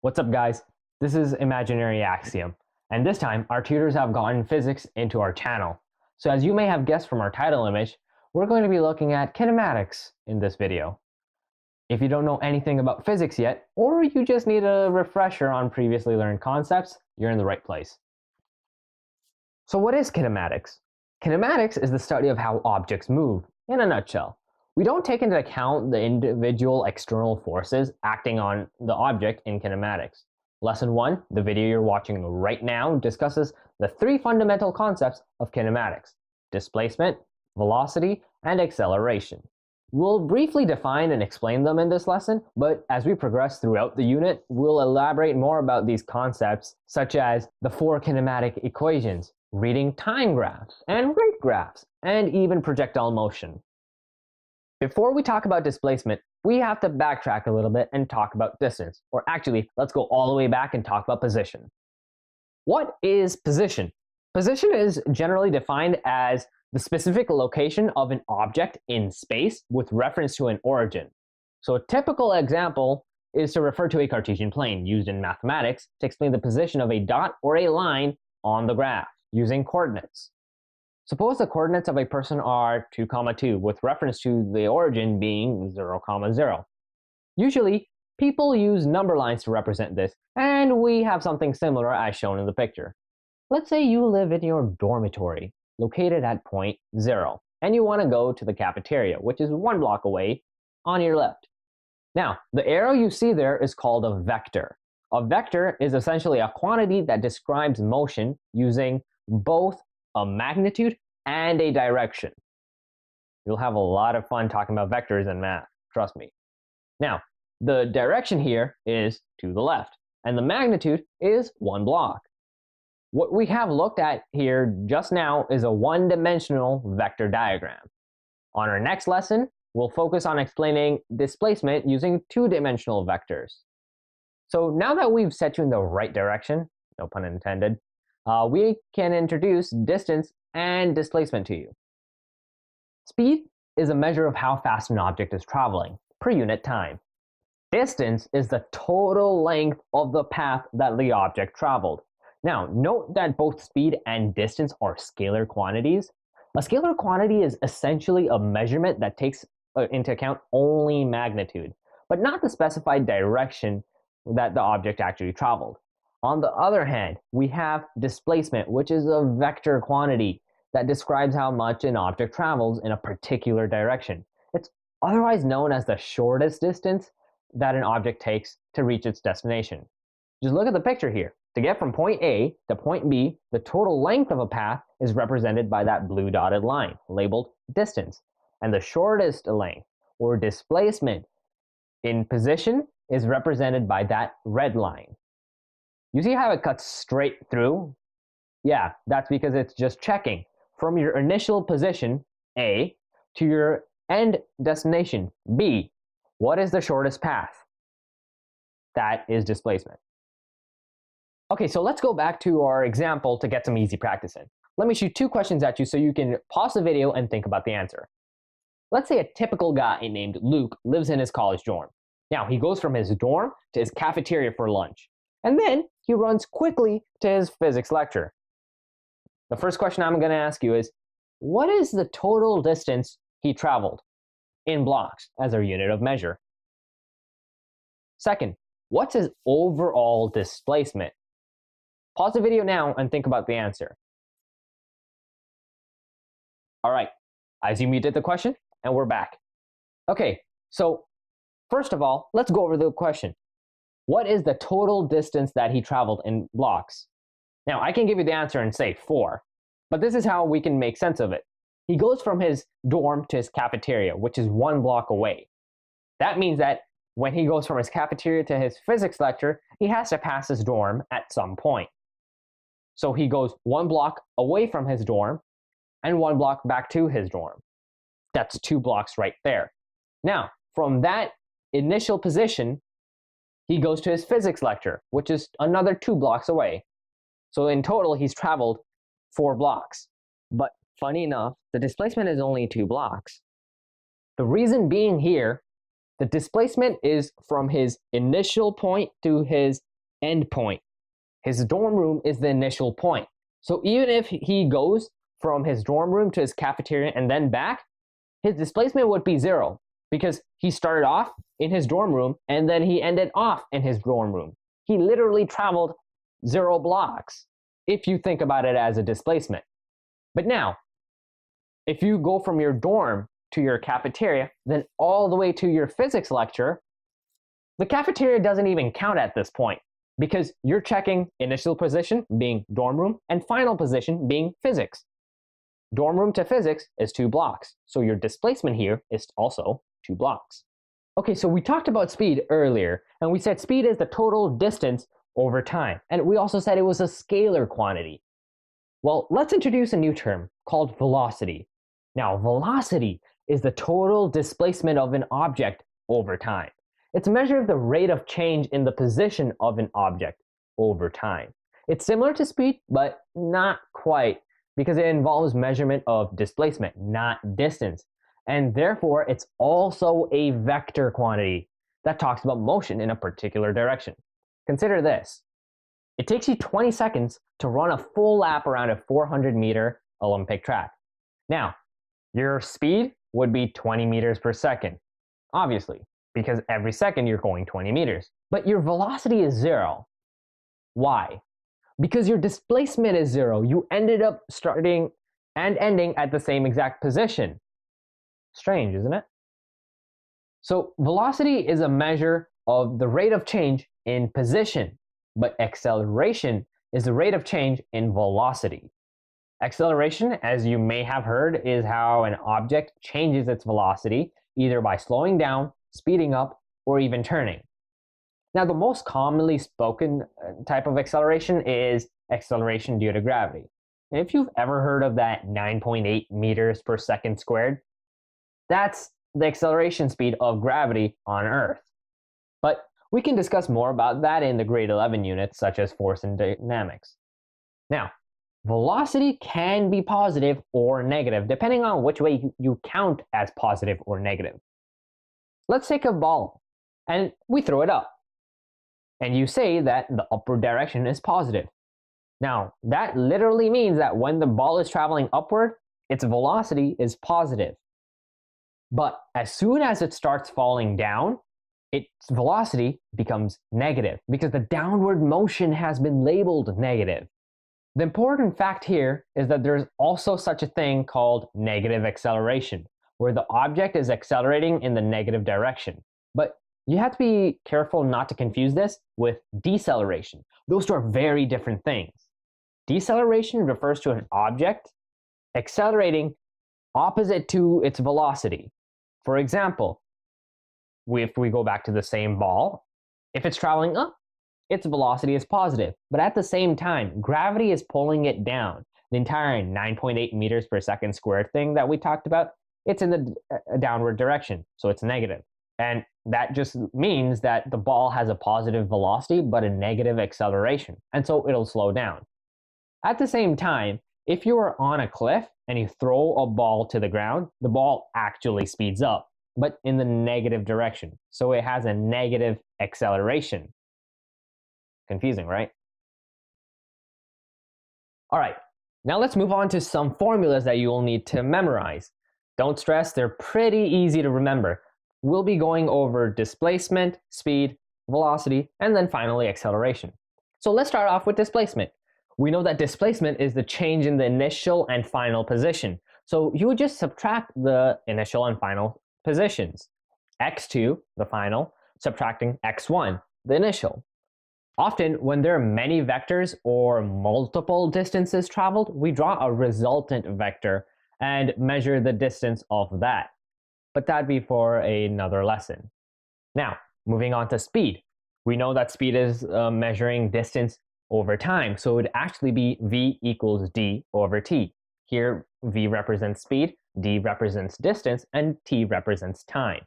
What's up, guys? This is Imaginary Axiom, and this time our tutors have gotten physics into our channel. So as you may have guessed from our title image, we're going to be looking at kinematics in this video. If you don't know anything about physics yet, or you just need a refresher on previously learned concepts, you're in the right place. So what is kinematics? Kinematics is the study of how objects move, in a nutshell. We don't take into account the individual external forces acting on the object in kinematics. Lesson 1, the video you're watching right now, discusses the three fundamental concepts of kinematics: displacement, velocity, and acceleration. We'll briefly define and explain them in this lesson, but as we progress throughout the unit, we'll elaborate more about these concepts, such as the four kinematic equations, reading time graphs and rate graphs, and even projectile motion. Before we talk about displacement, we have to backtrack a little bit and talk about distance. Or actually, let's go all the way back and talk about position. What is position? Position is generally defined as the specific location of an object in space with reference to an origin. So a typical example is to refer to a Cartesian plane used in mathematics to explain the position of a dot or a line on the graph using coordinates. Suppose the coordinates of a person are 2, 2, with reference to the origin being 0, 0. Usually, people use number lines to represent this, and we have something similar as shown in the picture. Let's say you live in your dormitory, located at point 0, and you want to go to the cafeteria, which is 1 block away on your left. Now, the arrow you see there is called a vector. A vector is essentially a quantity that describes motion using both a magnitude and a direction. You'll have a lot of fun talking about vectors in math, trust me. Now, the direction here is to the left, and the magnitude is 1 block. What we have looked at here just now is a one-dimensional vector diagram. On our next lesson, we'll focus on explaining displacement using two-dimensional vectors. So now that we've set you in the right direction, no pun intended, we can introduce distance and displacement to you. Speed is a measure of how fast an object is traveling per unit time. Distance is the total length of the path that the object traveled. Now, note that both speed and distance are scalar quantities. A scalar quantity is essentially a measurement that takes into account only magnitude, but not the specified direction that the object actually traveled. On the other hand, we have displacement, which is a vector quantity that describes how much an object travels in a particular direction. It's otherwise known as the shortest distance that an object takes to reach its destination. Just look at the picture here. To get from point A to point B, the total length of a path is represented by that blue dotted line, labeled distance. And the shortest length, or displacement, in position is represented by that red line. You see how it cuts straight through? Yeah, that's because it's just checking from your initial position, A, to your end destination, B. What is the shortest path? That is displacement. Okay, so let's go back to our example to get some easy practice in. Let me shoot 2 questions at you so you can pause the video and think about the answer. Let's say a typical guy named Luke lives in his college dorm. Now, he goes from his dorm to his cafeteria for lunch, and then he runs quickly to his physics lecture. The first question I'm going to ask you is, what is the total distance he traveled in blocks as a unit of measure? Second, what's his overall displacement? Pause the video now and think about the answer. All right, I assume you did the question, and we're back. Okay, so first of all, let's go over the question. What is the total distance that he traveled in blocks? Now, I can give you the answer and say 4, but this is how we can make sense of it. He goes from his dorm to his cafeteria, which is 1 block away. That means that when he goes from his cafeteria to his physics lecture, he has to pass his dorm at some point. So he goes 1 block away from his dorm and 1 block back to his dorm. That's 2 blocks right there. Now, from that initial position, he goes to his physics lecture, which is another 2 blocks away. So in total, he's traveled 4 blocks. But funny enough, the displacement is only 2 blocks. The reason being here, the displacement is from his initial point to his end point. His dorm room is the initial point. So even if he goes from his dorm room to his cafeteria and then back, his displacement would be 0 because he started off in his dorm room and then he ended off in his dorm room. He literally traveled 0 blocks if you think about it as a displacement. But now, if you go from your dorm to your cafeteria, then all the way to your physics lecture, the cafeteria doesn't even count at this point because you're checking initial position being dorm room and final position being physics. Dorm room to physics is 2 blocks, so your displacement here is also 2 blocks. Okay, so we talked about speed earlier, and we said speed is the total distance over time, and we also said it was a scalar quantity. Well, let's introduce a new term called velocity. Now, velocity is the total displacement of an object over time. It's a measure of the rate of change in the position of an object over time. It's similar to speed, but not quite, because it involves measurement of displacement, not distance. And therefore, it's also a vector quantity that talks about motion in a particular direction. Consider this. It takes you 20 seconds to run a full lap around a 400-meter Olympic track. Now, your speed would be 20 meters per second, obviously, because every second you're going 20 meters. But your velocity is 0. Why? Because your displacement is 0. You ended up starting and ending at the same exact position. Strange, isn't it? So velocity is a measure of the rate of change in position, but acceleration is the rate of change in velocity. Acceleration, as you may have heard, is how an object changes its velocity, either by slowing down, speeding up, or even turning. Now, the most commonly spoken type of acceleration is acceleration due to gravity. And if you've ever heard of that 9.8 meters per second squared, that's the acceleration speed of gravity on Earth. But we can discuss more about that in the grade 11 units, such as force and dynamics. Now, velocity can be positive or negative, depending on which way you count as positive or negative. Let's take a ball, and we throw it up. And you say that the upward direction is positive. Now, that literally means that when the ball is traveling upward, its velocity is positive. But as soon as it starts falling down, its velocity becomes negative because the downward motion has been labeled negative. The important fact here is that there's also such a thing called negative acceleration, where the object is accelerating in the negative direction. But you have to be careful not to confuse this with deceleration. Those two are very different things. Deceleration refers to an object accelerating opposite to its velocity. For example, if we go back to the same ball, if it's traveling up, its velocity is positive. But at the same time, gravity is pulling it down. The entire 9.8 meters per second squared thing that we talked about, it's in the downward direction, so it's negative. And that just means that the ball has a positive velocity but a negative acceleration, and so it'll slow down. At the same time, if you are on a cliff and you throw a ball to the ground, the ball actually speeds up, but in the negative direction. So it has a negative acceleration. Confusing, right? All right, now let's move on to some formulas that you will need to memorize. Don't stress, they're pretty easy to remember. We'll be going over displacement, speed, velocity, and then finally acceleration. So let's start off with displacement. We know that displacement is the change in the initial and final position. So you would just subtract the initial and final positions. x2, the final, subtracting x1, the initial. Often, when there are many vectors or multiple distances traveled, we draw a resultant vector and measure the distance of that. But that'd be for another lesson. Now, moving on to speed. We know that speed is measuring distance over time, so it would actually be v equals d over t. Here, v represents speed, d represents distance, and t represents time.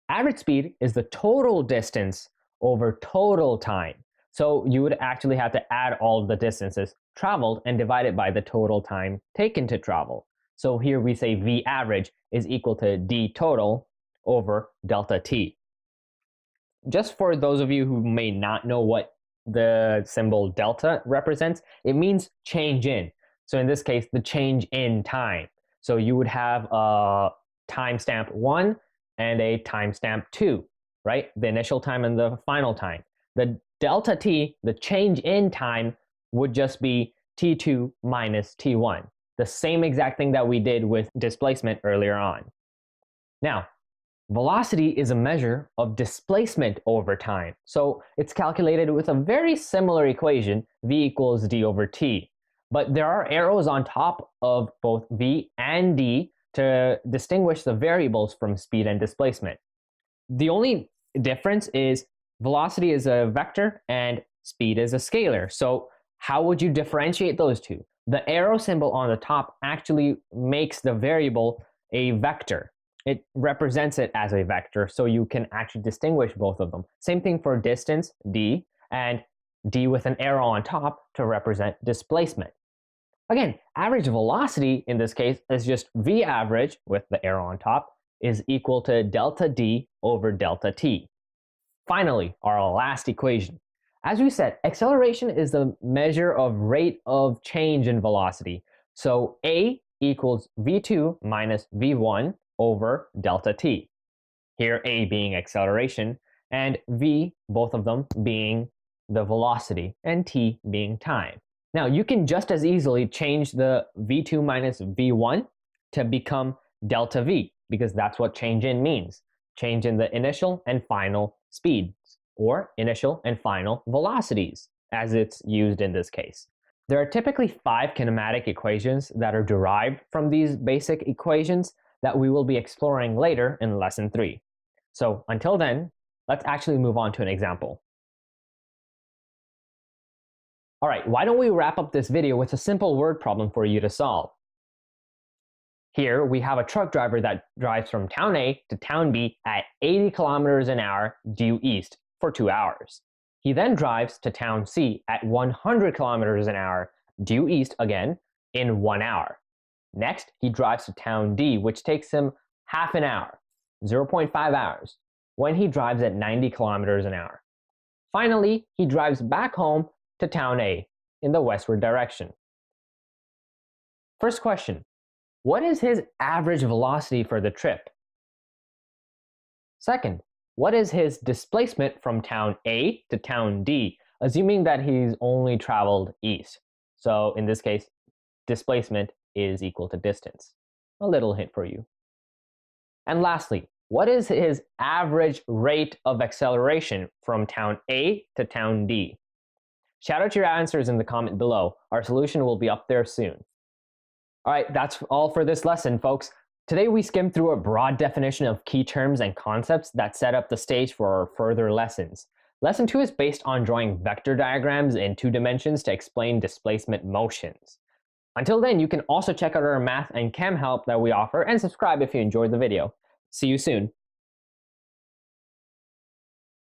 Average speed is the total distance over total time. So you would actually have to add all of the distances traveled and divide it by the total time taken to travel. So here we say v average is equal to d total over delta t. Just for those of you who may not know what the symbol delta represents, it means change in. So in this case, the change in time. So you would have a timestamp 1 and a timestamp 2, right? The initial time and the final time. The delta t, the change in time, would just be t2 minus t1. The same exact thing that we did with displacement earlier on. Now, velocity is a measure of displacement over time. So it's calculated with a very similar equation, v equals d over t. But there are arrows on top of both v and d to distinguish the variables from speed and displacement. The only difference is velocity is a vector and speed is a scalar. So how would you differentiate those two? The arrow symbol on the top actually makes the variable a vector. It represents it as a vector, so you can actually distinguish both of them. Same thing for distance, d, and d with an arrow on top to represent displacement. Again, average velocity in this case is just v average with the arrow on top is equal to delta d over delta t. Finally, our last equation. As we said, acceleration is the measure of rate of change in velocity. So a equals v2 minus v1 over delta t. Here a being acceleration and v, both of them, being the velocity and t being time. Now you can just as easily change the v2 minus v1 to become delta v, because that's what change in means. Change in the initial and final speeds, or initial and final velocities, as it's used in this case. There are typically 5 kinematic equations that are derived from these basic equations that we will be exploring later in lesson 3. So until then, let's actually move on to an example. All right, why don't we wrap up this video with a simple word problem for you to solve? Here we have a truck driver that drives from town A to town B at 80 kilometers an hour due east for 2 hours. He then drives to town C at 100 kilometers an hour due east again in 1 hour. Next, he drives to town D, which takes him half an hour, 0.5 hours, when he drives at 90 kilometers an hour. Finally, he drives back home to town A in the westward direction. First question, what is his average velocity for the trip? Second, what is his displacement from town A to town D, assuming that he's only traveled east? So in this case, displacement is equal to distance. A little hint for you. And lastly, what is his average rate of acceleration from town A to town D? Shout out your answers in the comment below. Our solution will be up there soon. All right, that's all for this lesson, folks. Today we skimmed through a broad definition of key terms and concepts that set up the stage for our further lessons. Lesson 2 is based on drawing vector diagrams in 2 dimensions to explain displacement motions. Until then, you can also check out our math and chem help that we offer and subscribe if you enjoyed the video. See you soon.